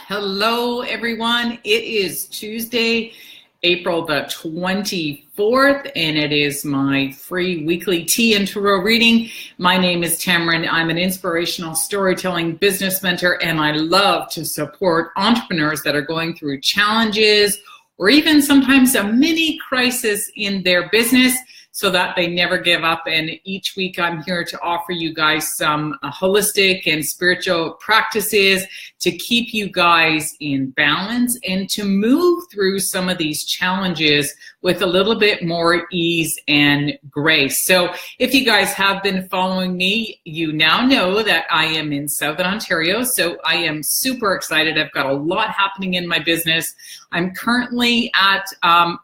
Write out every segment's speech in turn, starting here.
Hello, everyone. It is Tuesday, April the 24th, and it is my free weekly tea and tarot reading. My name is Tamron. I'm an inspirational storytelling business mentor, and I love to support entrepreneurs that are going through challenges or even sometimes a mini crisis in their business, so that they never give up. And each week I'm here to offer you guys some holistic and spiritual practices to keep you guys in balance and to move through some of these challenges with a little bit more ease and grace. So if you guys have been following me, you now know that I am in Southern Ontario. So I am super excited. I've got a lot happening in my business. I'm currently at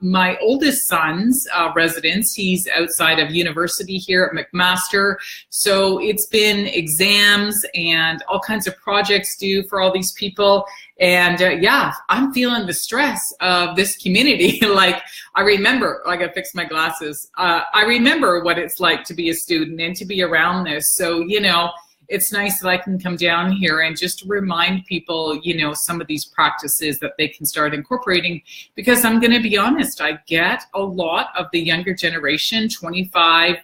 my oldest son's residence. He's outside of university here at McMaster. So it's been exams and all kinds of projects due for all these people. And yeah, I'm feeling the stress of this community. Like I remember, I gotta fix my glasses. I remember what it's like to be a student and to be around this. So, you know, it's nice that I can come down here and just remind people, you know, some of these practices that they can start incorporating, because I'm going to be honest, I get a lot of the younger generation,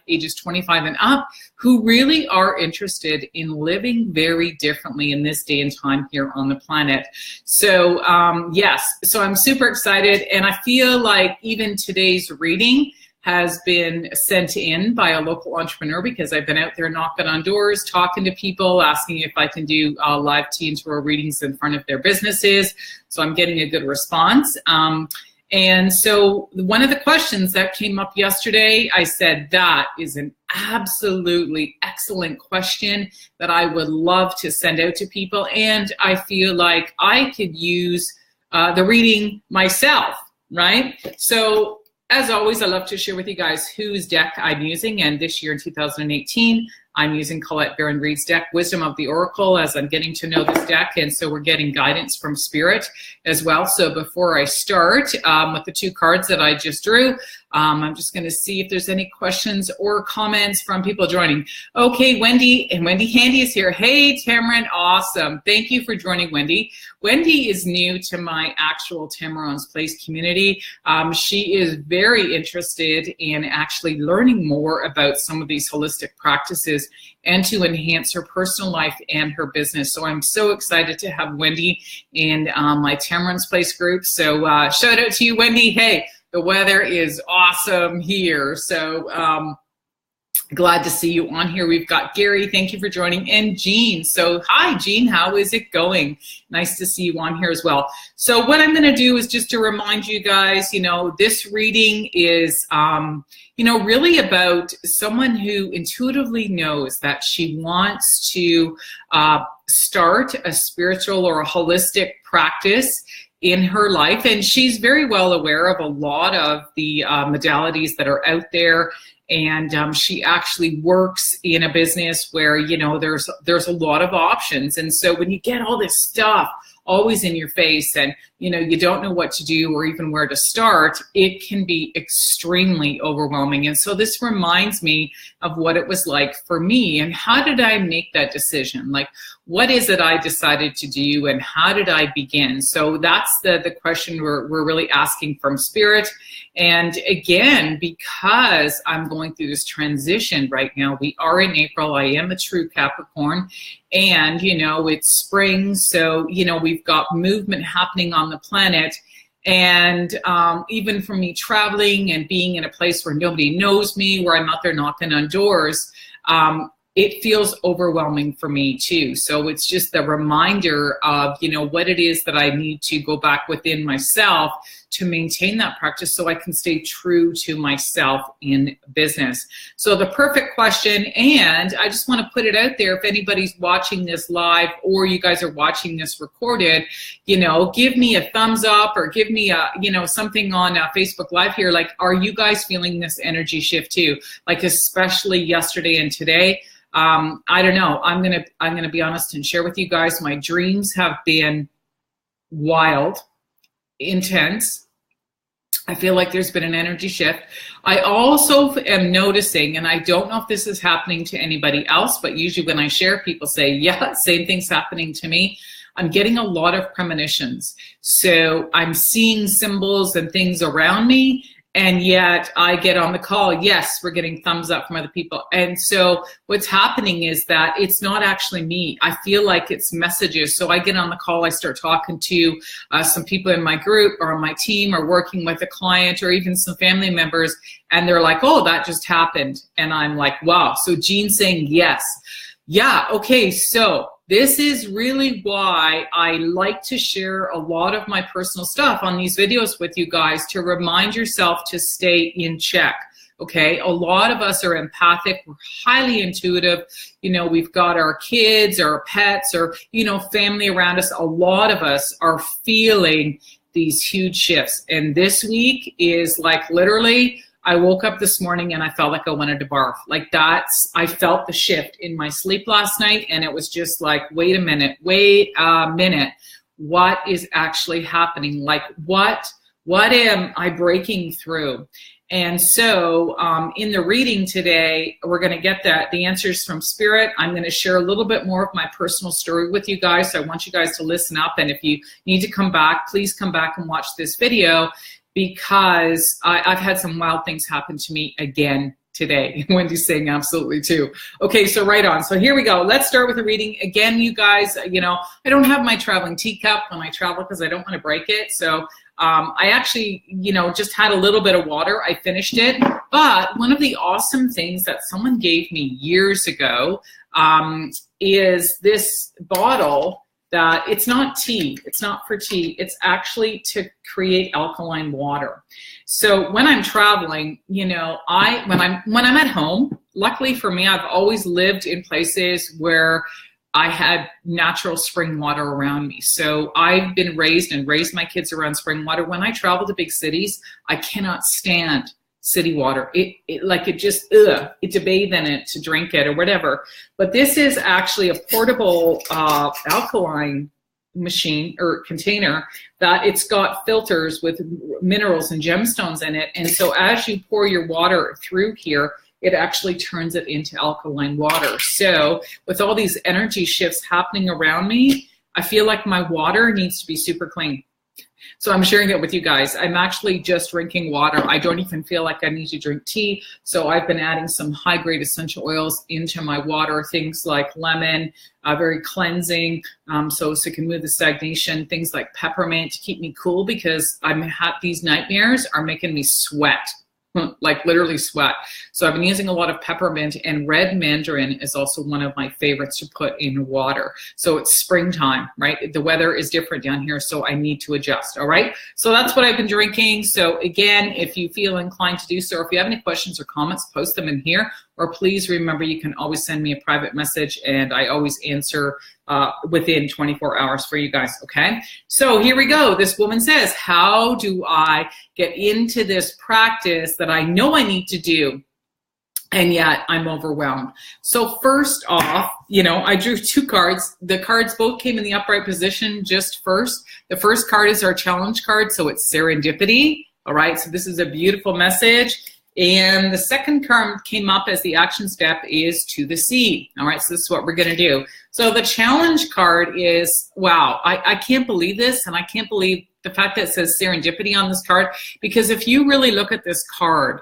ages 25 and up, who really are interested in living very differently in this day and time here on the planet. So yes, so I'm super excited, and I feel like even today's reading has been sent in by a local entrepreneur, because I've been out there knocking on doors, talking to people, asking if I can do live tea and tarot readings in front of their businesses. So I'm getting a good response. And so one of the questions that came up yesterday, I said, that is an absolutely excellent question that I would love to send out to people. And I feel like I could use the reading myself, right? So as always, I love to share with you guys whose deck I'm using, and this year in 2018, I'm using Colette Baron-Reid's deck, Wisdom of the Oracle, as I'm getting to know this deck, and so we're getting guidance from Spirit as well. So before I start with the two cards that I just drew, I'm just going to see if there's any questions or comments from people joining. Okay, Wendy, and Wendy Handy is here. Hey, Tamron, awesome. Thank you for joining, Wendy. Wendy is new to my actual Tamron's Place community. She is very interested in actually learning more about some of these holistic practices and to enhance her personal life and her business. So I'm so excited to have Wendy in my Tamron's Place group. So shout out to you, Wendy. Hey, the weather is awesome here. So glad to see you on here. We've got Gary, thank you for joining, and Jean. So hi, Jean, how is it going? Nice to see you on here as well. So what I'm gonna do is just to remind you guys, you know, this reading is, you know, really about someone who intuitively knows that she wants to start a spiritual or a holistic practice in her life. And she's very well aware of a lot of the modalities that are out there. And she actually works in a business where, you know, there's a lot of options. And so when you get all this stuff always in your face and, you know, you don't know what to do or even where to start, it can be extremely overwhelming. And so this reminds me of what it was like for me, and how did I make that decision? Like, what is it I decided to do, and how did I begin? So that's the question we're really asking from Spirit. And again, because I'm going through this transition right now, we are in April, I am a true Capricorn, and, you know, it's spring. So, you know, we've got movement happening on the planet. And even for me traveling and being in a place where nobody knows me, where I'm out there knocking on doors, it feels overwhelming for me too. So it's just a reminder of, you know, what it is that I need to go back within myself to maintain that practice so I can stay true to myself in business. So the perfect question, and I just want to put it out there, if anybody's watching this live or you guys are watching this recorded, you know, give me a thumbs up or give me a, you know, something on Facebook Live here. Like, are you guys feeling this energy shift too? Like, especially yesterday and today. I don't know. I'm gonna be honest and share with you guys. My dreams have been wild, intense. I feel like there's been an energy shift. I also am noticing, and I don't know if this is happening to anybody else, but usually when I share, people say, yeah, same thing's happening to me. I'm getting a lot of premonitions. So I'm seeing symbols and things around me, and yet I get on the call. Yes, we're getting thumbs up from other people. And so what's happening is that it's not actually me. I feel like it's messages. So I get on the call, I start talking to some people in my group or on my team, or working with a client or even some family members. And they're like, oh, that just happened. And I'm like, wow. So Jean's saying yes. Yeah, okay, so this is really why I like to share a lot of my personal stuff on these videos with you guys, to remind yourself to stay in check, okay? A lot of us are empathic, we're highly intuitive. You know, we've got our kids or our pets or, you know, family around us. A lot of us are feeling these huge shifts. And this week is like literally, I woke up this morning and I felt like I wanted to barf. Like I felt the shift in my sleep last night, and it was just like, wait a minute, what is actually happening? Like what am I breaking through? And so in the reading today, we're going to get the answers from Spirit. I'm going to share a little bit more of my personal story with you guys. So I want you guys to listen up. And if you need to come back, please come back and watch this video, because I've had some wild things happen to me again today. Wendy's saying absolutely too. Okay, so right on. So here we go. Let's start with the reading. Again, you guys, you know, I don't have my traveling teacup when I travel because I don't want to break it. So I actually, you know, just had a little bit of water. I finished it. But one of the awesome things that someone gave me years ago is this bottle that it's not tea, it's not for tea, it's actually to create alkaline water. So when I'm traveling, you know, when I'm at home, luckily for me, I've always lived in places where I had natural spring water around me. So I've been raised my kids around spring water. When I travel to big cities, I cannot stand city water. To bathe in it, to drink it or whatever. But this is actually a portable alkaline machine or container that it's got filters with minerals and gemstones in it. And so as you pour your water through here, it actually turns it into alkaline water. So with all these energy shifts happening around me, I feel like my water needs to be super clean. So I'm sharing it with you guys. I'm actually just drinking water. I don't even feel like I need to drink tea. So I've been adding some high-grade essential oils into my water, things like lemon, very cleansing, so it can move the stagnation, things like peppermint to keep me cool, because these nightmares are making me sweat. Like literally sweat. So I've been using a lot of peppermint, and red mandarin is also one of my favorites to put in water. So it's springtime, right? The weather is different down here, so I need to adjust, all right? So that's what I've been drinking. So again, if you feel inclined to do so, or if you have any questions or comments, post them in here, or please remember you can always send me a private message, and I always answer within 24 hours for you guys, okay? So here we go. This woman says, how do I get into this practice that I know I need to do, and yet I'm overwhelmed? So first off, you know, I drew two cards. The cards both came in the upright position just first. The first card is our challenge card, so it's serendipity, all right? So this is a beautiful message. And the second card came up as the action step is to the sea. All right, so this is what we're gonna do. So the challenge card is, wow, I can't believe this, and I can't believe the fact that it says serendipity on this card, because if you really look at this card,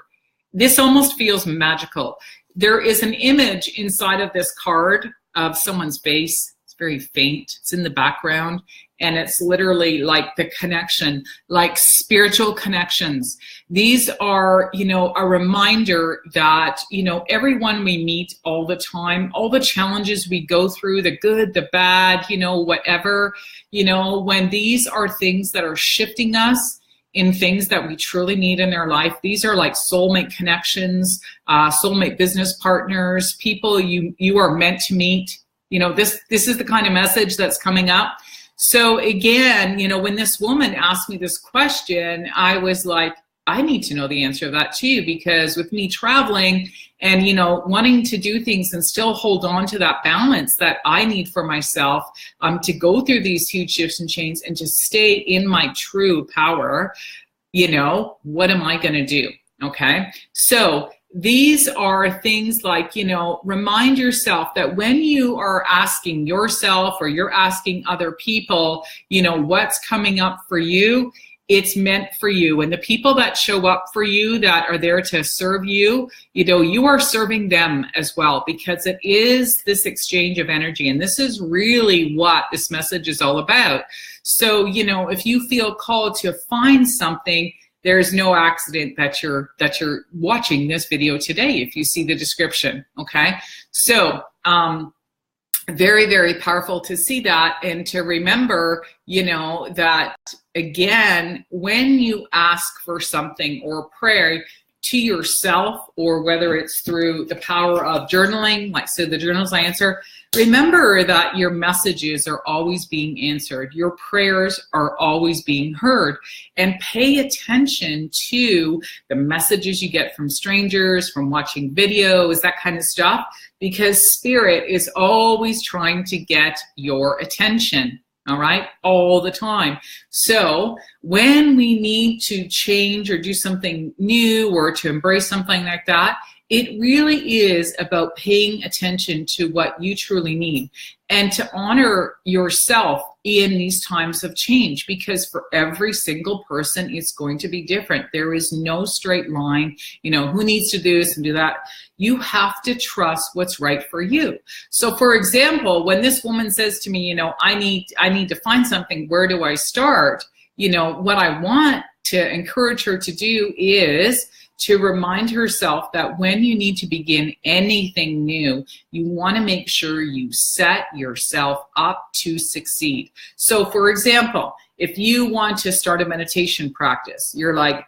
this almost feels magical. There is an image inside of this card of someone's face. It's very faint, it's in the background, and it's literally like the connection, like spiritual connections. These are, you know, a reminder that, you know, everyone we meet all the time, all the challenges we go through, the good, the bad, you know, whatever, you know, when these are things that are shifting us in things that we truly need in our life, these are like soulmate connections, soulmate business partners, people you are meant to meet. You know, this is the kind of message that's coming up. So again, you know, when this woman asked me this question, I was like, I need to know the answer to that too, because with me traveling and, you know, wanting to do things and still hold on to that balance that I need for myself, to go through these huge shifts and changes and to stay in my true power, you know, what am I going to do? Okay. So these are things like, remind yourself that when you are asking yourself or you're asking other people, what's coming up for you, it's meant for you. And the people that show up for you, that are there to serve you, you are serving them as well, because it is this exchange of energy. And this is really what this message is all about. So, if you feel called to find something, there's no accident that you're watching this video today if you see the description, okay? So, very, very powerful to see that, and to remember, that again, when you ask for something or prayer to yourself, or whether it's through the power of journaling, like so the journals I answer, remember that your messages are always being answered. Your prayers are always being heard. And pay attention to the messages you get from strangers, from watching videos, that kind of stuff, because Spirit is always trying to get your attention. All right, all the time. So when we need to change or do something new or to embrace something like that, it really is about paying attention to what you truly need and to honor yourself in these times of change, because for every single person, it's going to be different. There is no straight line, who needs to do this and do that. You have to trust what's right for you. So for example, when this woman says to me, I need to find something, where do I start? What I want to encourage her to do is to remind herself that when you need to begin anything new, you want to make sure you set yourself up to succeed. So for example, if you want to start a meditation practice,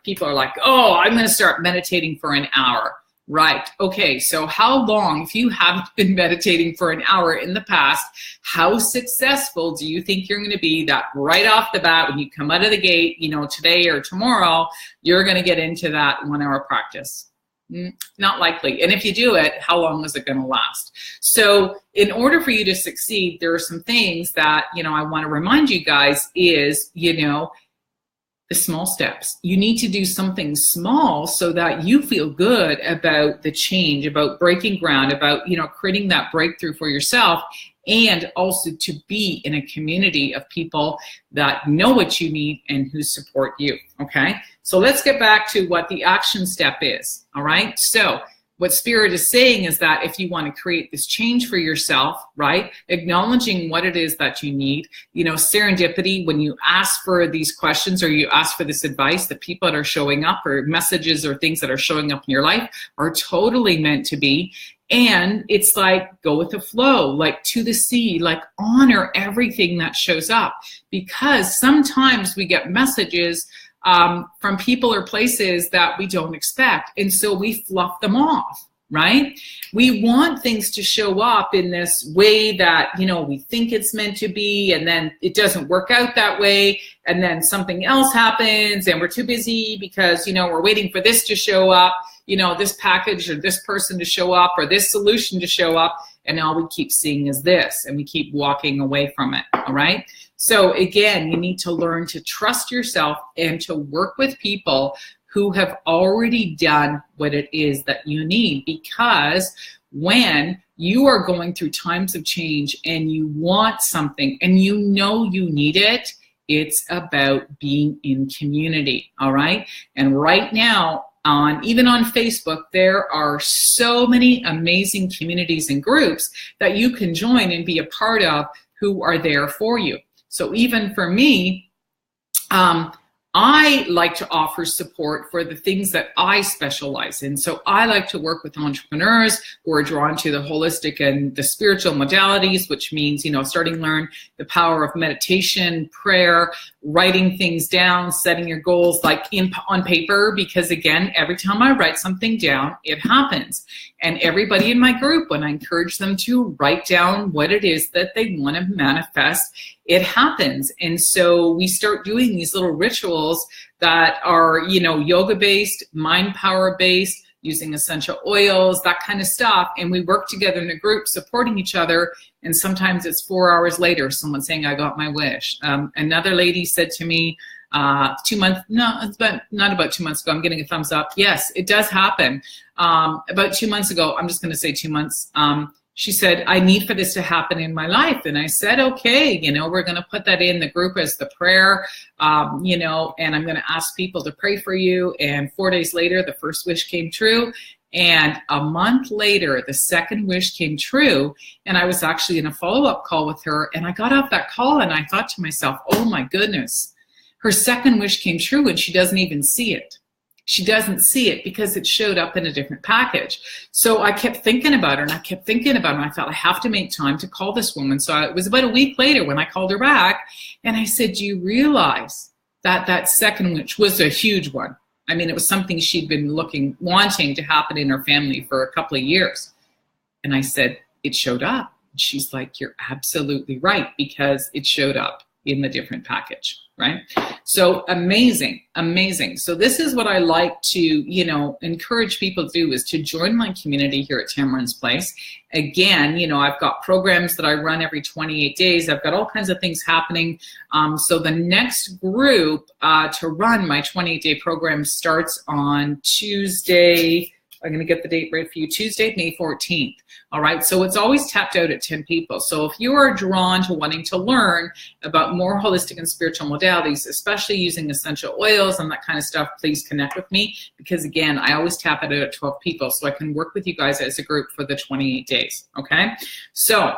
people are like, oh, I'm going to start meditating for an hour. Right. Okay. So how long, if you haven't been meditating for an hour in the past, how successful do you think you're going to be that right off the bat, when you come out of the gate, today or tomorrow, you're going to get into that 1 hour practice? Not likely. And if you do it, how long is it going to last? So in order for you to succeed, there are some things that, I want to remind you guys is, the small steps. You need to do something small so that you feel good about the change, about breaking ground, about, creating that breakthrough for yourself, and also to be in a community of people that know what you need and who support you, okay? So let's get back to what the action step is, all right? So what Spirit is saying is that if you want to create this change for yourself, right, acknowledging what it is that you need, serendipity, when you ask for these questions or you ask for this advice, the people that are showing up or messages or things that are showing up in your life are totally meant to be. And it's like, go with the flow, like to the sea, like honor everything that shows up, because sometimes we get messages from people or places that we don't expect. And so we fluff them off, right? We want things to show up in this way that, we think it's meant to be, and then it doesn't work out that way. And then something else happens and we're too busy because, we're waiting for this to show up, this package or this person to show up or this solution to show up. And all we keep seeing is this, and we keep walking away from it, all right? So again, you need to learn to trust yourself and to work with people who have already done what it is that you need, because when you are going through times of change and you want something and you need it, it's about being in community, all right? And right now, even on Facebook, there are so many amazing communities and groups that you can join and be a part of who are there for you. So even for me, I like to offer support for the things that I specialize in. So I like to work with entrepreneurs who are drawn to the holistic and the spiritual modalities, which means, starting to learn the power of meditation, prayer, writing things down, setting your goals like on paper, because again, every time I write something down, it happens. And everybody in my group, when I encourage them to write down what it is that they want to manifest, it happens. And so we start doing these little rituals that are, yoga based, mind power based, using essential oils, that kind of stuff. And we work together in a group, supporting each other. And sometimes it's 4 hours later, someone saying, I got my wish. Another lady said to me, 2 months, no, it's not about 2 months ago. I'm getting a thumbs up. Yes, it does happen. About 2 months ago, I'm just going to say 2 months, she said, I need for this to happen in my life. And I said, okay, we're going to put that in the group as the prayer, and I'm going to ask people to pray for you. And 4 days later, the first wish came true. And a month later, the second wish came true. And I was actually in a follow-up call with her. And I got off that call and I thought to myself, oh my goodness, her second wish came true and she doesn't even see it. She doesn't see it because it showed up in a different package. So I kept thinking about her and I kept thinking about her. And I thought, I have to make time to call this woman. So it was about a week later when I called her back and I said, do you realize that that second wish was a huge one? I mean, it was something she'd been wanting to happen in her family for a couple of years. And I said, it showed up. And she's like, you're absolutely right, because it showed up in the different package, right? So amazing, amazing. So this is what I like to, encourage people to do, is to join my community here at Tamron's Place. Again, I've got programs that I run every 28 days. I've got all kinds of things happening. So the next group to run my 28-day program starts on Tuesday. I'm going to get the date right for you, Tuesday, May 14th. All right, so it's always tapped out at 10 people. So if you are drawn to wanting to learn about more holistic and spiritual modalities, especially using essential oils and that kind of stuff, please connect with me, because again, I always tap it out at 12 people so I can work with you guys as a group for the 28 days, okay? So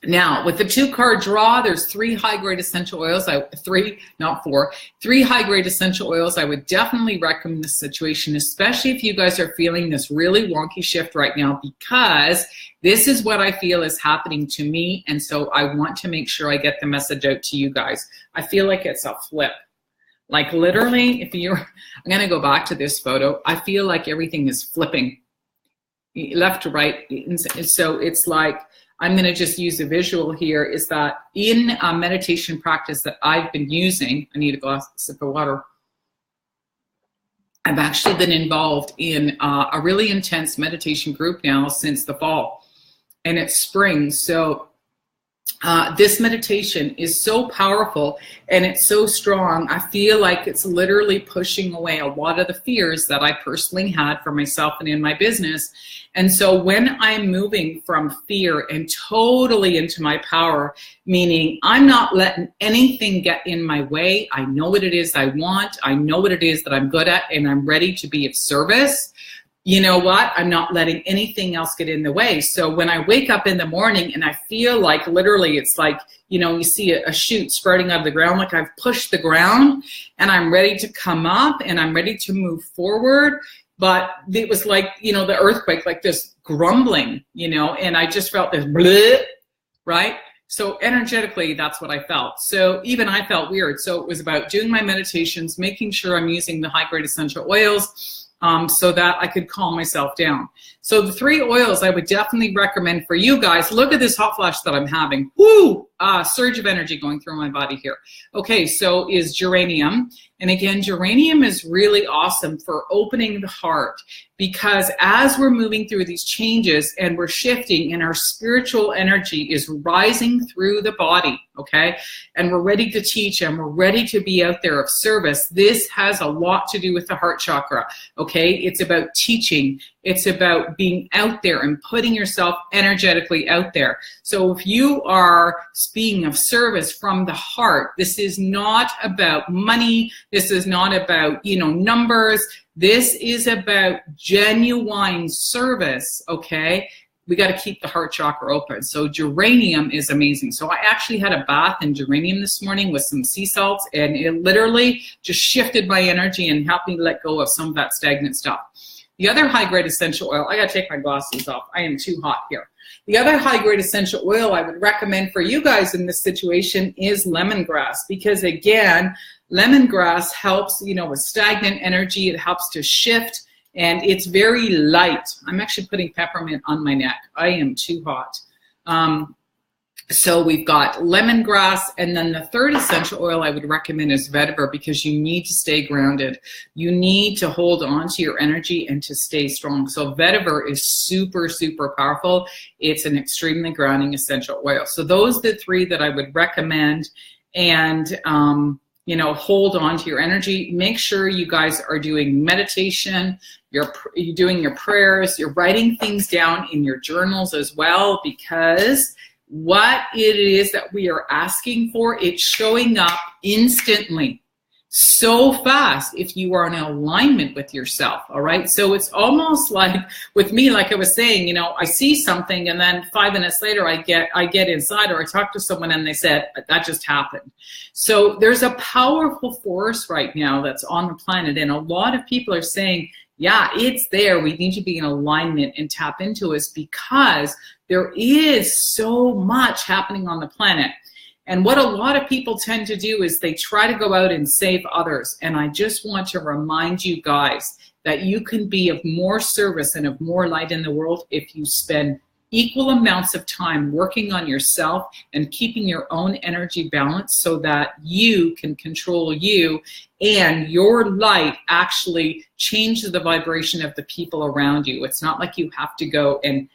now, with the 2-card draw, there's 3 high-grade essential oils. 3 high-grade essential oils. I would definitely recommend this situation, especially if you guys are feeling this really wonky shift right now, because this is what I feel is happening to me, and so I want to make sure I get the message out to you guys. I feel like it's a flip. Like literally, I'm going to go back to this photo. I feel like everything is flipping left to right. And so it's like, I'm going to just use a visual here, is that in a meditation practice that I've been using, I need a sip of water. I've actually been involved in a really intense meditation group now since the fall, and it's spring. So this meditation is so powerful and it's so strong. I feel like it's literally pushing away a lot of the fears that I personally had for myself and in my business. And so when I'm moving from fear and totally into my power, meaning I'm not letting anything get in my way. I know what it is I want. I know what it is that I'm good at, and I'm ready to be of service. You know what? I'm not letting anything else get in the way. So when I wake up in the morning and I feel like literally it's like, you see a shoot sprouting out of the ground, like I've pushed the ground and I'm ready to come up and I'm ready to move forward. But it was like, the earthquake, like this grumbling, and I just felt this bleh, right? So energetically, that's what I felt. So even I felt weird. So it was about doing my meditations, making sure I'm using the high-grade essential oils, so that I could calm myself down. So the 3 oils I would definitely recommend for you guys. Look at this hot flash that I'm having. Woo! Surge of energy going through my body here. Okay, so is geranium. And again, geranium is really awesome for opening the heart, because as we're moving through these changes and we're shifting and our spiritual energy is rising through the body, okay, and we're ready to teach and we're ready to be out there of service, this has a lot to do with the heart chakra, okay? It's about teaching. It's about being out there and putting yourself energetically out there. So if you are being of service from the heart, this is not about money. This is not about, numbers. This is about genuine service, okay? We got to keep the heart chakra open. So geranium is amazing. So I actually had a bath in geranium this morning with some sea salts, and it literally just shifted my energy and helped me let go of some of that stagnant stuff. The other high-grade essential oil, I got to take my glasses off. I am too hot here. The other high-grade essential oil I would recommend for you guys in this situation is lemongrass, because again, lemongrass helps, with stagnant energy. It helps to shift, and it's very light. I'm actually putting peppermint on my neck. I am too hot. So we've got lemongrass, and then the third essential oil I would recommend is vetiver, because you need to stay grounded. You need to hold on to your energy and to stay strong. So vetiver is super, super powerful. It's an extremely grounding essential oil. So those are the 3 that I would recommend. And hold on to your energy. Make sure you guys are doing meditation, you're doing your prayers, you're writing things down in your journals as well, because what it is that we are asking for, it's showing up instantly, so fast, if you are in alignment with yourself. All right. So it's almost like with me, like I was saying, I see something and then 5 minutes later I get inside, or I talk to someone and they said, that just happened. So there's a powerful force right now that's on the planet. And a lot of people are saying, yeah, it's there. We need to be in alignment and tap into it, because there is so much happening on the planet. And what a lot of people tend to do is they try to go out and save others. And I just want to remind you guys that you can be of more service and of more light in the world if you spend equal amounts of time working on yourself and keeping your own energy balanced, so that you can control you and your light actually changes the vibration of the people around you. It's not like you have to go and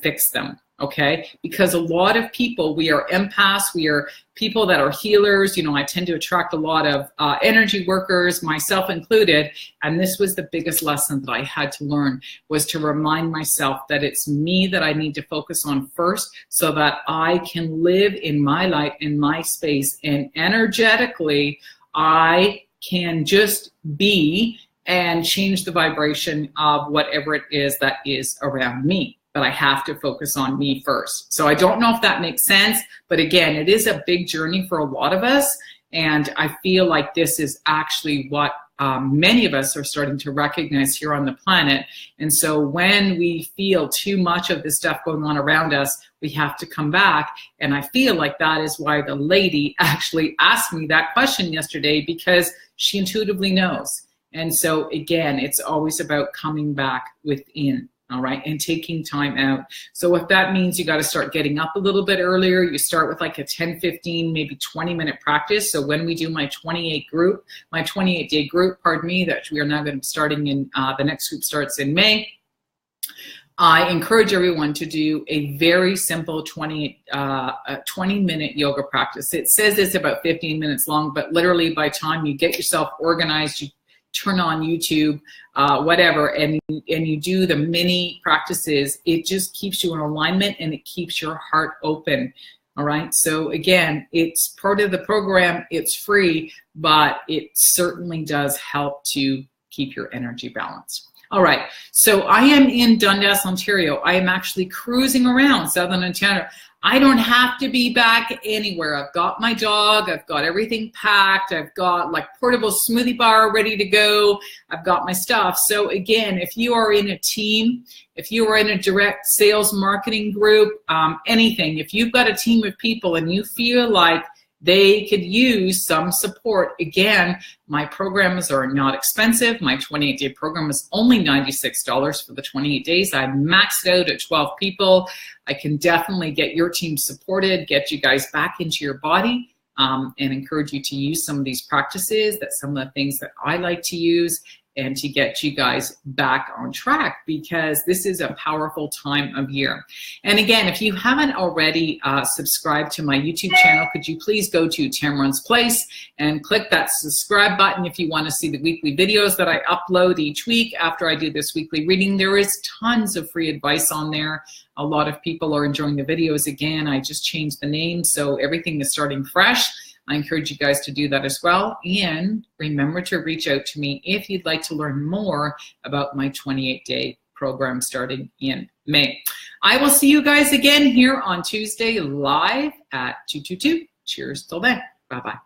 fix them. Okay, because a lot of people, we are empaths, we are people that are healers. I tend to attract a lot of energy workers, myself included. And this was the biggest lesson that I had to learn, was to remind myself that it's me that I need to focus on first, so that I can live in my light, in my space, and energetically I can just be and change the vibration of whatever it is that is around me. But I have to focus on me first. So I don't know if that makes sense, but again, it is a big journey for a lot of us. And I feel like this is actually what many of us are starting to recognize here on the planet. And so when we feel too much of this stuff going on around us, we have to come back. And I feel like that is why the lady actually asked me that question yesterday, because she intuitively knows. And so again, it's always about coming back within. All right, and taking time out. So if that means you got to start getting up a little bit earlier, you start with like a 10, 15, maybe 20-minute practice. So when we do my 28-day group, that we are now going to be starting in, the next group starts in May. I encourage everyone to do a very simple 20-minute yoga practice. It says it's about 15 minutes long, but literally by the time you get yourself organized, you turn on YouTube, whatever, and you do the mini practices, it just keeps you in alignment and it keeps your heart open. All right. So again, it's part of the program. It's free, but it certainly does help to keep your energy balanced. All right. So I am in Dundas, Ontario. I am actually cruising around Southern Ontario. I don't have to be back anywhere. I've got my dog. I've got everything packed. I've got like portable smoothie bar ready to go. I've got my stuff. So again, if you are in a team, if you are in a direct sales marketing group, anything, if you've got a team of people and you feel like they could use some support, again, my programs are not expensive. My 28-day program is only $96 for the 28 days. I maxed out at 12 people. I can definitely get your team supported, get you guys back into your body, and encourage you to use some of these practices, that some of the things that I like to use, and to get you guys back on track, because this is a powerful time of year. And again, if you haven't already subscribed to my YouTube channel, could you please go to Tamron's Place and click that subscribe button if you want to see the weekly videos that I upload each week after I do this weekly reading. There is tons of free advice on there. A lot of people are enjoying the videos. Again, I just changed the name, so everything is starting fresh. I encourage you guys to do that as well. And remember to reach out to me if you'd like to learn more about my 28-day program starting in May. I will see you guys again here on Tuesday live at 222. Cheers till then. Bye-bye.